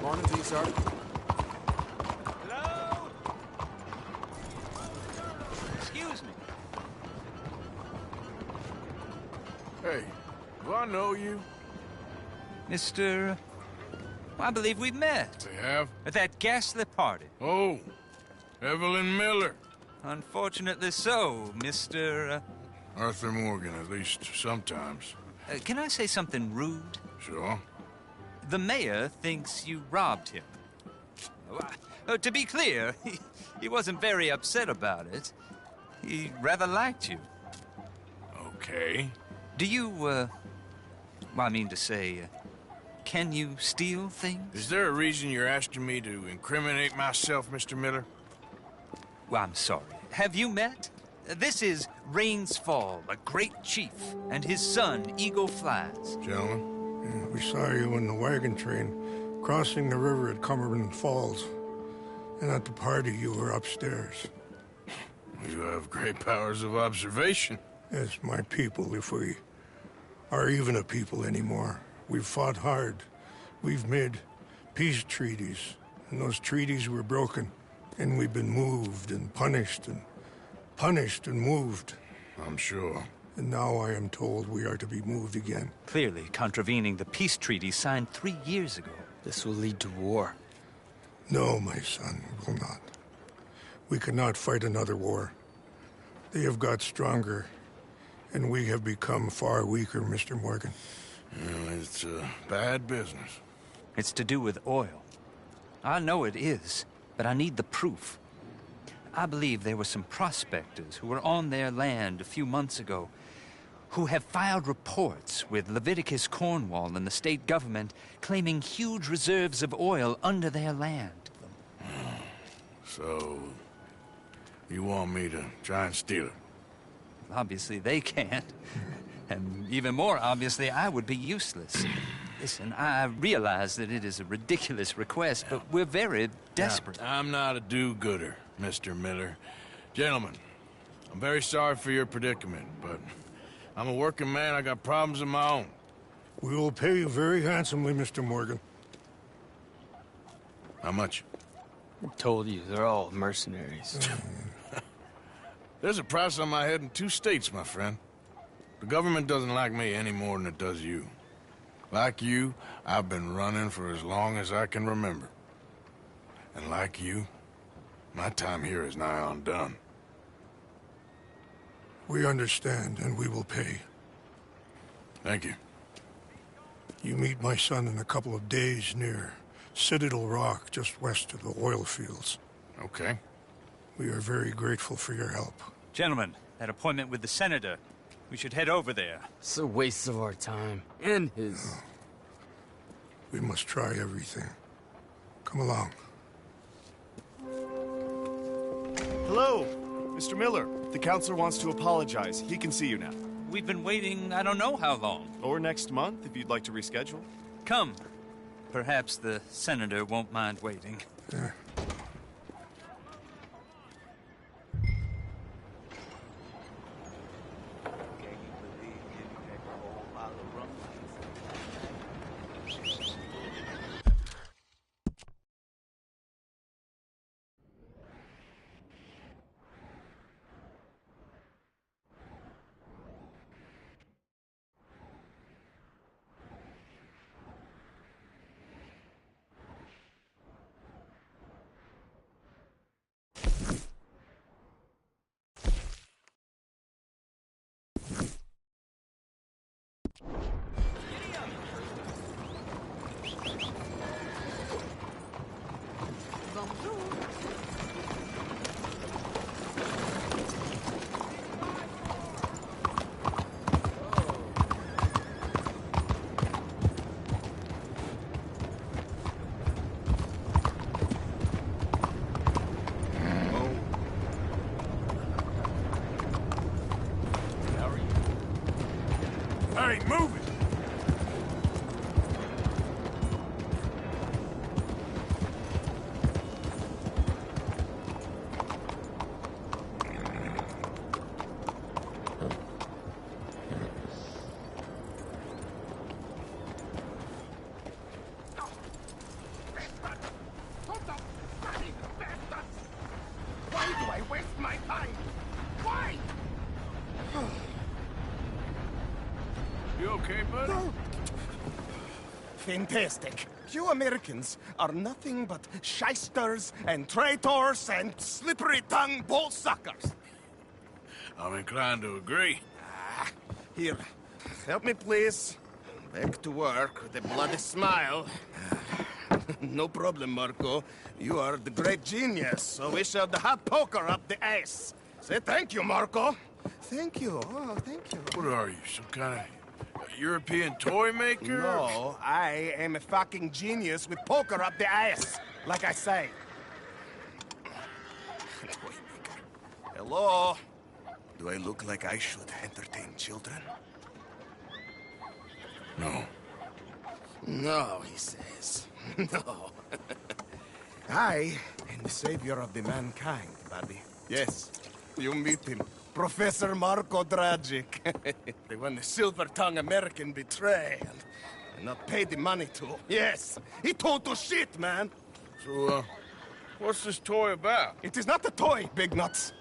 Morning to you, sir. Hello? Excuse me. Hey, do I know you? Mr. I believe we've met. We have? At that ghastly party. Oh, Evelyn Miller. Unfortunately so, Mr. Arthur Morgan, at least sometimes. Can I say something rude? Sure. The mayor thinks you robbed him. To be clear, he wasn't very upset about it. He rather liked you. Okay. Do you, well, I mean to say, can you steal things? Is there a reason you're asking me to incriminate myself, Mr. Miller? Well, I'm sorry. Have you met? This is Rains Fall, a great chief, and his son, Eagle Flies. Gentlemen? Yeah, we saw you in the wagon train crossing the river at Cumberland Falls. And at the party, you were upstairs. You have great powers of observation. Yes, my people, if we are even a people anymore. We've fought hard. We've made peace treaties. And those treaties were broken. And we've been moved and punished and moved. I'm sure. and now I am told we are to be moved again. Clearly contravening the peace treaty signed 3 years ago. This will lead to war. No, my son, it will not. We cannot fight another war. They have got stronger, and we have become far weaker, Mr. Morgan. Well, it's bad business. It's to do with oil. I know it is, but I need the proof. I believe there were some prospectors who were on their land a few months ago who have filed reports with Leviticus Cornwall and the state government claiming huge reserves of oil under their land. So, you want me to try and steal it? Obviously they can't. And even more obviously, I would be useless. Listen, I realize that it is a ridiculous request, but we're very desperate. Now, I'm not a do-gooder, Mr. Miller. Gentlemen, I'm very sorry for your predicament, but I'm a working man. I got problems of my own. We will pay you very handsomely, Mr. Morgan. How much? I told you, they're all mercenaries. There's a price on my head in 2 states, my friend. The government doesn't like me any more than it does you. Like you, I've been running for as long as I can remember. And like you, my time here is nigh on done. We understand, and we will pay. Thank you. You meet my son in a couple of days near Citadel Rock, just west of the oil fields. Okay. We are very grateful for your help. Gentlemen, that appointment with the senator. We should head over there. It's a waste of our time. And his. We must try everything. Come along. Hello, Mr. Miller. The counselor wants to apologize. He can see you now. We've been waiting I don't know how long. Or next month, if you'd like to reschedule. Come. Perhaps the senator won't mind waiting. Yeah. Hey, move it! Why do I waste my time? Why? You okay, buddy? Fantastic. You Americans are nothing but shysters and traitors and slippery-tongued bull suckers. I'm inclined to agree. Here, help me, please. Back to work with a bloody smile. No problem, Marco. You are the great genius, so we shall the hot poker up the ass. Say thank you, Marco. Thank you. Oh, thank you. What are you, some kind of European toy maker? No, I am a fucking genius with poker up the ass, like I say. Toy maker. Hello? Do I look like I should entertain children? No. No, he says. No. I am the savior of the mankind, buddy. Yes, you meet him. Professor Marco Dragic. The one the silver-tongued American betrayed and not paid the money to. Yes, he told to shit, man. So, what's this toy about? It is not a toy, Big Nuts.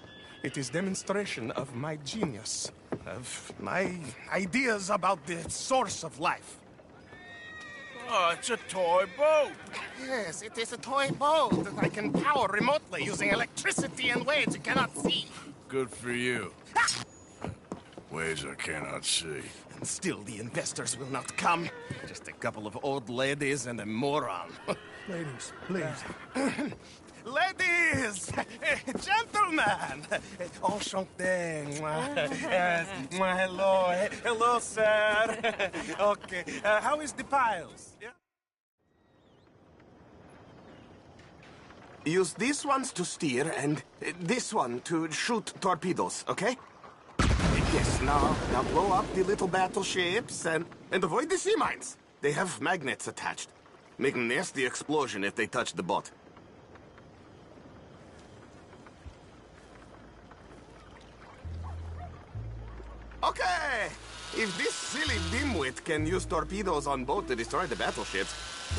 It is demonstration of my genius, of my ideas about the source of life. Oh, it's a toy boat. Yes, it is a toy boat that I can power remotely using electricity in ways you cannot see. Good for you. Ways I cannot see. And still the investors will not come. Just a couple of old ladies and a moron. Ladies, please. Ladies! Gentlemen! Enchanté. Hello. Hello, sir. Okay. How is the piles? Yeah? Use these ones to steer and this one to shoot torpedoes, okay? Yes, now blow up the little battleships and avoid the sea mines. They have magnets attached. Make a nasty explosion if they touch the boat. Okay! If this silly dimwit can use torpedoes on boat to destroy the battleships,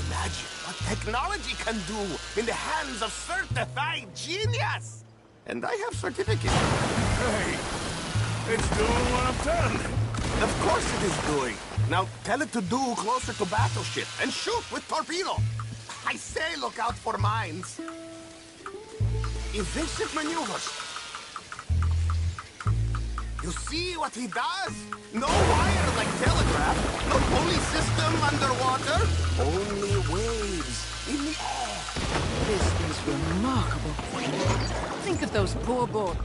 imagine what technology can do in the hands of certified genius! And I have certificates. Hey, it's doing what I'm telling it. Of course it is doing. Now tell it to do closer to battleship and shoot with torpedo. I say look out for mines. Evasive maneuvers. You see what he does? No wire like telegraph, no pulley system underwater, only waves in the air. This is remarkable. Think of those poor boys.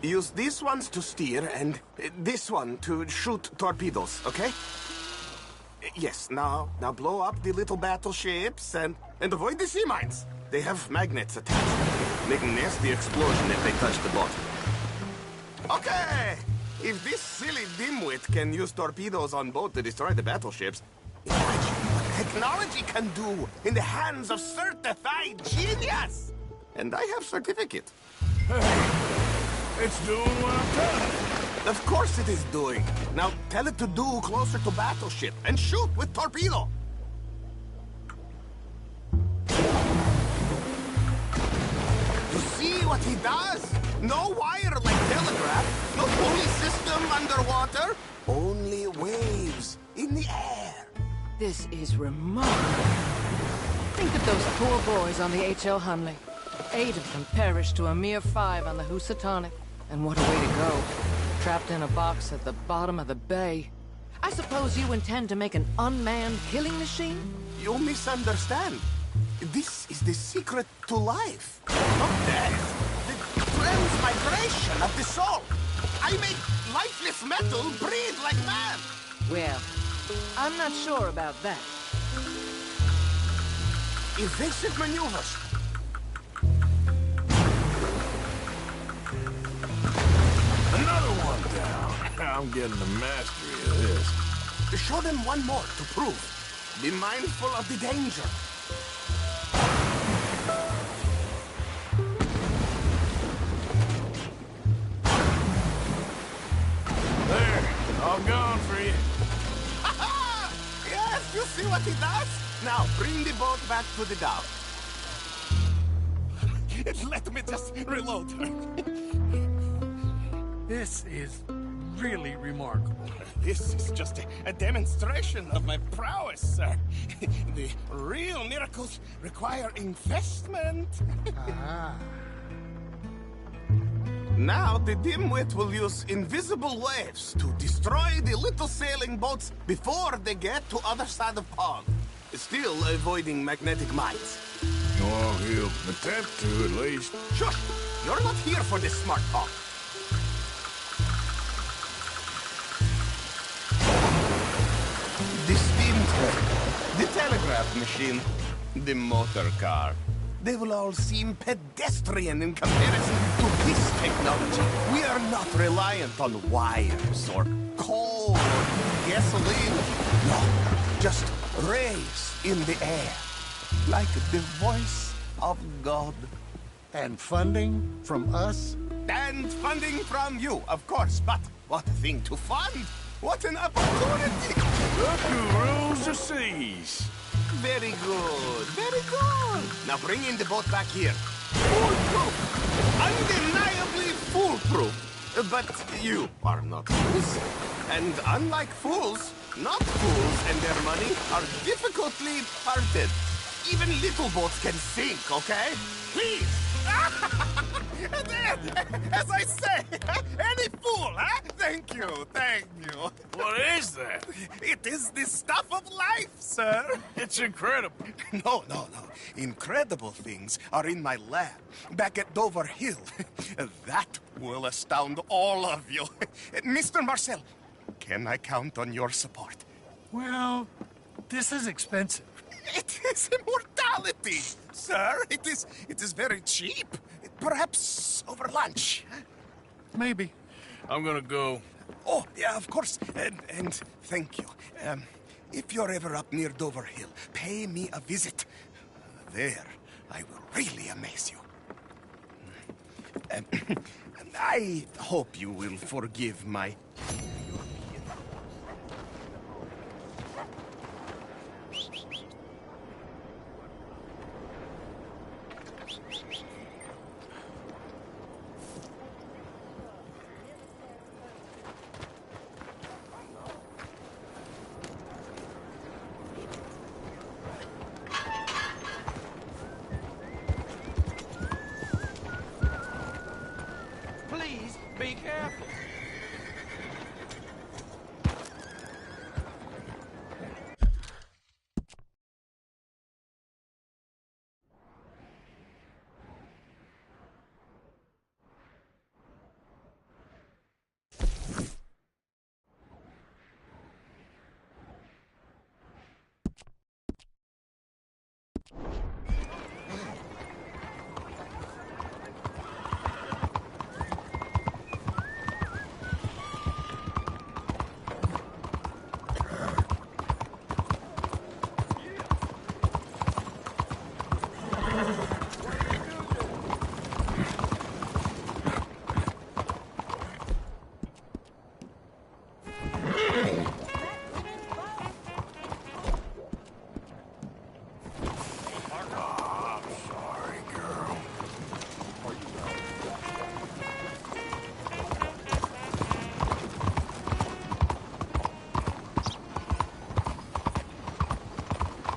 Use these ones to steer and this one to shoot torpedoes, okay? Yes, now blow up the little battleships and avoid the sea mines. They have magnets attached. Make a nasty explosion if they touch the boat. Okay! If this silly dimwit can use torpedoes on boat to destroy the battleships, imagine what technology can do in the hands of certified genius! And I have certificate. It's doing what I'm telling it. Of course it is doing. Now tell it to do closer to battleship and shoot with torpedo. You see what he does? No wire like telegraph, no pulley system underwater, only waves in the air. This is remarkable. Think of those poor boys on the H.L. Hunley. 8 of them perished to a mere 5 on the Housatonic. And what a way to go. Trapped in a box at the bottom of the bay. I suppose you intend to make an unmanned killing machine? You misunderstand. This is the secret to life. Not death. The transmigration of the soul. I make lifeless metal breathe like man. Well, I'm not sure about that. Evasive maneuvers. Another one down. I'm getting the mastery of this. Show them one more to prove. Be mindful of the danger. There, all gone for you. Yes, you see what he does? Now, bring the boat back to the dock. Let me just reload. This is really remarkable. This is just a demonstration of my prowess, sir. The real miracles require investment. Now the dimwit will use invisible waves to destroy the little sailing boats before they get to other side of pond. Still avoiding magnetic mines. Oh, he'll attempt to, at least. Shush! You're not here for this smart talk. The steam train, the telegraph machine, the motor car. They will all seem pedestrian in comparison to this technology. We are not reliant on wires or coal or gasoline. No, just rays in the air, like the voice of God. And funding from us? And funding from you, of course. But what a thing to fund! What an opportunity! Look who rules the seas. Very good, very good. Now bring in the boat back here. Foolproof! Undeniably foolproof! But you are not fools. And unlike fools, not fools and their money are difficultly parted. Even little boats can sink, okay? Please! As I say, any fool, huh? Thank you, thank you. What is that? It is the stuff of life, sir. It's incredible. No. Incredible things are in my lab, back at Dover Hill. That will astound all of you. Mr. Marcel, can I count on your support? Well, this is expensive. It is immortality, sir. It is very cheap. Perhaps over lunch. Maybe. I'm gonna go. Oh, yeah, of course. And thank you. If you're ever up near Dover Hill, pay me a visit. There, I will really amaze you. I hope you will forgive my... Please be careful.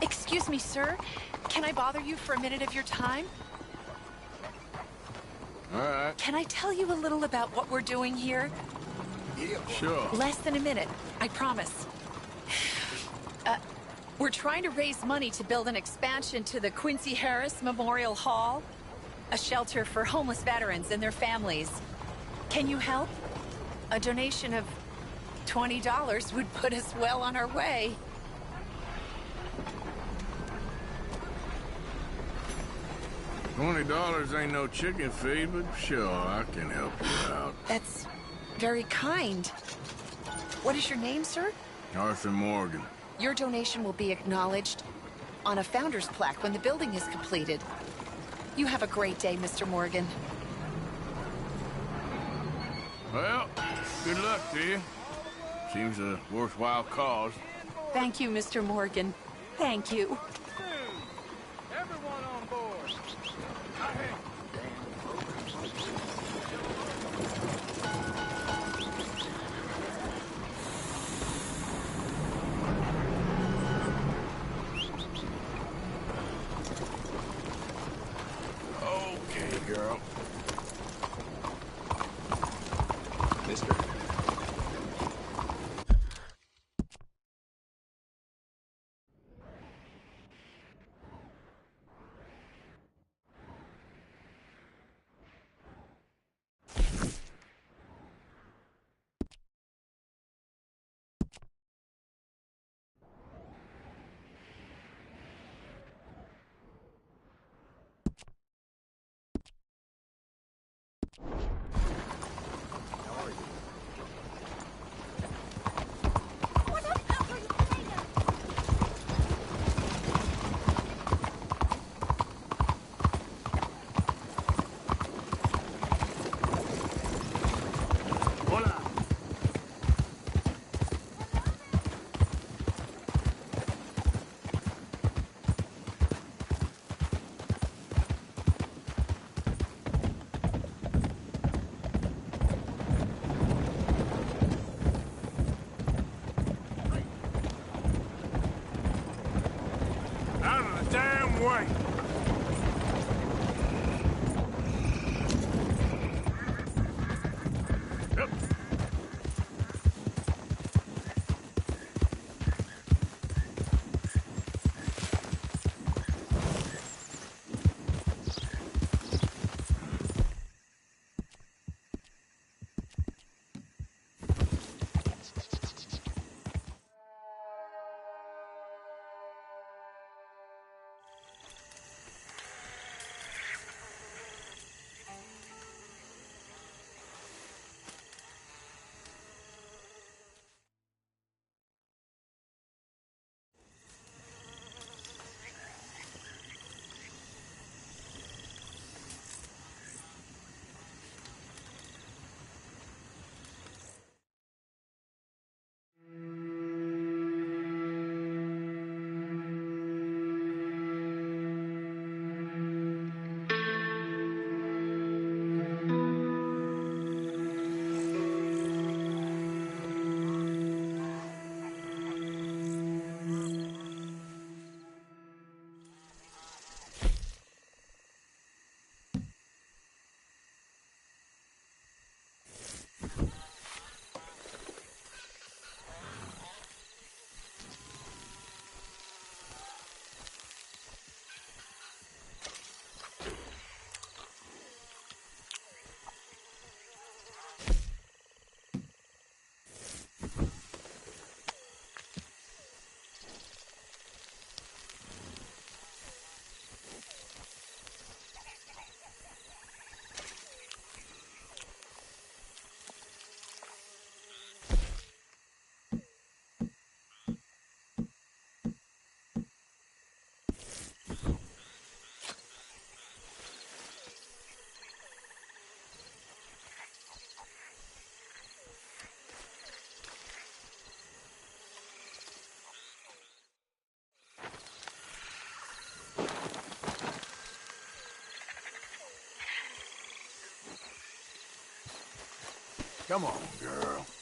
Excuse me, sir. Can I bother you for a minute of your time? All right. Can I tell you a little about what we're doing here? Sure. Less than a minute, I promise. We're trying to raise money to build an expansion to the Quincy Harris Memorial Hall, a shelter for homeless veterans and their families. Can you help? A donation of $20 would put us well on our way. $20 ain't no chicken feed, but sure, I can help you out. That's very kind. What is your name, sir? Arthur Morgan. Your donation will be acknowledged on a founder's plaque when the building is completed. You have a great day, Mr. Morgan. Well, good luck to you. Seems a worthwhile cause. Thank you, Mr. Morgan. Thank you. Everyone on board. Okay, girl. Mister. way! Yep. Come on, girl.